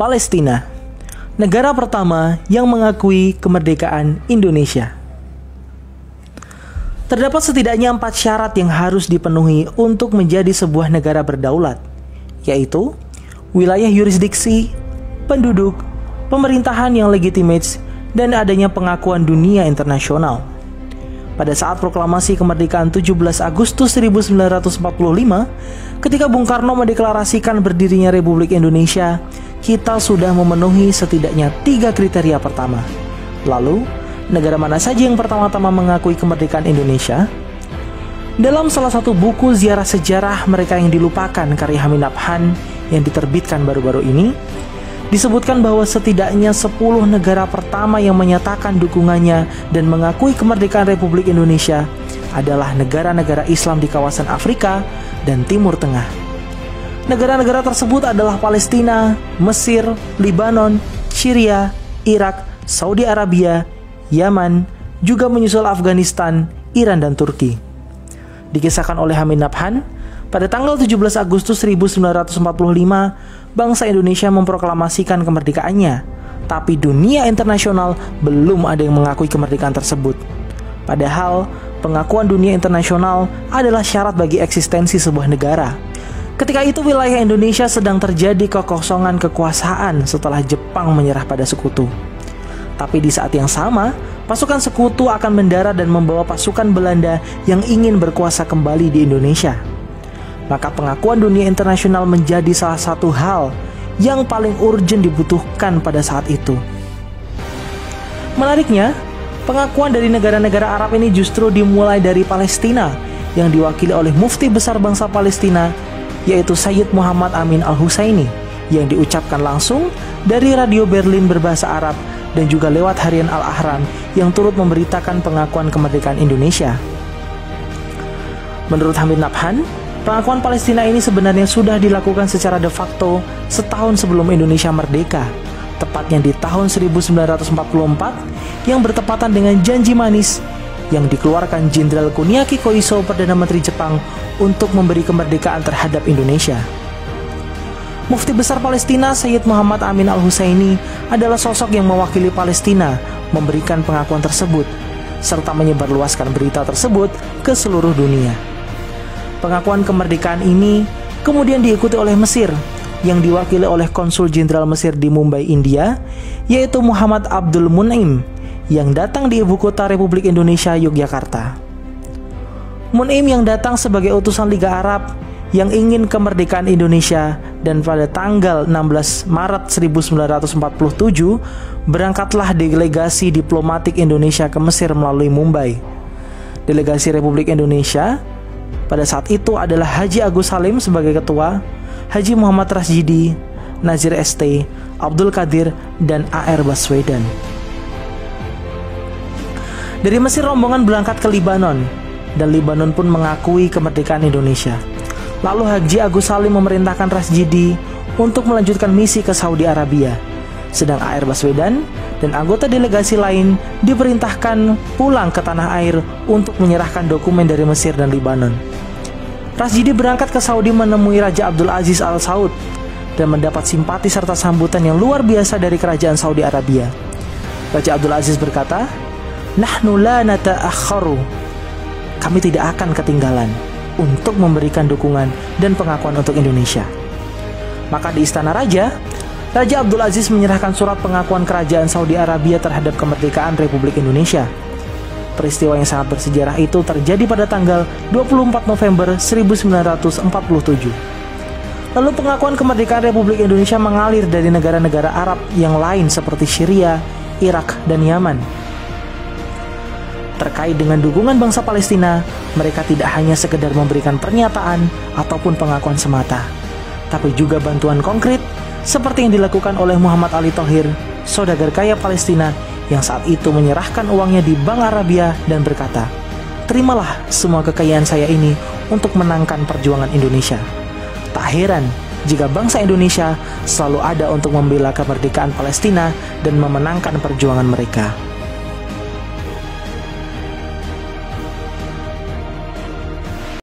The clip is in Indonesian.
Palestina, negara pertama yang mengakui kemerdekaan Indonesia. Terdapat setidaknya 4 syarat yang harus dipenuhi untuk menjadi sebuah negara berdaulat, yaitu wilayah yurisdiksi, penduduk, pemerintahan yang legitimate, dan adanya pengakuan dunia internasional. Pada saat proklamasi kemerdekaan 17 Agustus 1945, ketika Bung Karno mendeklarasikan berdirinya Republik Indonesia, kita sudah memenuhi setidaknya 3 kriteria pertama. Lalu, negara mana saja yang pertama-tama mengakui kemerdekaan Indonesia? Dalam salah satu buku ziarah sejarah mereka yang dilupakan karya Hamid Nabhan yang diterbitkan baru-baru ini, disebutkan bahwa setidaknya 10 negara pertama yang menyatakan dukungannya dan mengakui kemerdekaan Republik Indonesia adalah negara-negara Islam di kawasan Afrika dan Timur Tengah. Negara-negara tersebut adalah Palestina, Mesir, Libanon, Syria, Irak, Saudi Arabia, Yaman, juga menyusul Afghanistan, Iran, dan Turki. Dikisahkan oleh Hamid Nabhan, pada tanggal 17 Agustus 1945, bangsa Indonesia memproklamasikan kemerdekaannya, tapi dunia internasional belum ada yang mengakui kemerdekaan tersebut. Padahal, pengakuan dunia internasional adalah syarat bagi eksistensi sebuah negara. Ketika itu wilayah Indonesia sedang terjadi kekosongan kekuasaan setelah Jepang menyerah pada sekutu. Tapi di saat yang sama, pasukan sekutu akan mendarat dan membawa pasukan Belanda yang ingin berkuasa kembali di Indonesia. Maka pengakuan dunia internasional menjadi salah satu hal yang paling urgent dibutuhkan pada saat itu. Menariknya, pengakuan dari negara-negara Arab ini justru dimulai dari Palestina yang diwakili oleh mufti besar bangsa Palestina, yaitu Sayyid Muhammad Amin Al-Husaini, yang diucapkan langsung dari radio Berlin berbahasa Arab dan juga lewat harian Al-Ahram yang turut memberitakan pengakuan kemerdekaan Indonesia. Menurut Hamid Nabhan, pengakuan Palestina ini sebenarnya sudah dilakukan secara de facto setahun sebelum Indonesia merdeka, tepatnya di tahun 1944 yang bertepatan dengan janji manis yang dikeluarkan Jenderal Kuniaki Koiso, Perdana Menteri Jepang, untuk memberi kemerdekaan terhadap Indonesia. Mufti besar Palestina Sayyid Muhammad Amin Al-Husaini adalah sosok yang mewakili Palestina memberikan pengakuan tersebut, serta menyebarluaskan berita tersebut ke seluruh dunia. Pengakuan kemerdekaan ini kemudian diikuti oleh Mesir yang diwakili oleh Konsul Jenderal Mesir di Mumbai, India, yaitu Muhammad Abdul Mun'im, yang datang di ibu kota Republik Indonesia, Yogyakarta. Mun'im yang datang sebagai utusan Liga Arab yang ingin kemerdekaan Indonesia, dan pada tanggal 16 Maret 1947 berangkatlah delegasi diplomatik Indonesia ke Mesir melalui Mumbai. Delegasi Republik Indonesia pada saat itu adalah Haji Agus Salim sebagai ketua, Haji Muhammad Rasjidi, Nazir ST, Abdul Qadir, dan A.R. Baswedan. Dari Mesir rombongan berangkat ke Libanon, dan Libanon pun mengakui kemerdekaan Indonesia. Lalu Haji Agus Salim memerintahkan Rasjidi untuk melanjutkan misi ke Saudi Arabia, sedang A.R. Baswedan dan anggota delegasi lain diperintahkan pulang ke tanah air untuk menyerahkan dokumen dari Mesir dan Libanon. Rasjidi berangkat ke Saudi menemui Raja Abdul Aziz Al Saud dan mendapat simpati serta sambutan yang luar biasa dari kerajaan Saudi Arabia. Raja Abdul Aziz berkata, "Nahnu la nata'akharu." Kami tidak akan ketinggalan untuk memberikan dukungan dan pengakuan untuk Indonesia. Maka di Istana Raja, Raja Abdul Aziz menyerahkan surat pengakuan kerajaan Saudi Arabia terhadap kemerdekaan Republik Indonesia. Peristiwa yang sangat bersejarah itu terjadi pada tanggal 24 November 1947. Lalu pengakuan kemerdekaan Republik Indonesia mengalir dari negara-negara Arab yang lain seperti Syria, Irak, dan Yaman. Terkait dengan dukungan bangsa Palestina, mereka tidak hanya sekedar memberikan pernyataan ataupun pengakuan semata, tapi juga bantuan konkret seperti yang dilakukan oleh Muhammad Ali Thohir, saudagar kaya Palestina yang saat itu menyerahkan uangnya di Bank Arabia dan berkata, "Terimalah semua kekayaan saya ini untuk menangkan perjuangan Indonesia." Tak heran jika bangsa Indonesia selalu ada untuk membela kemerdekaan Palestina dan memenangkan perjuangan mereka.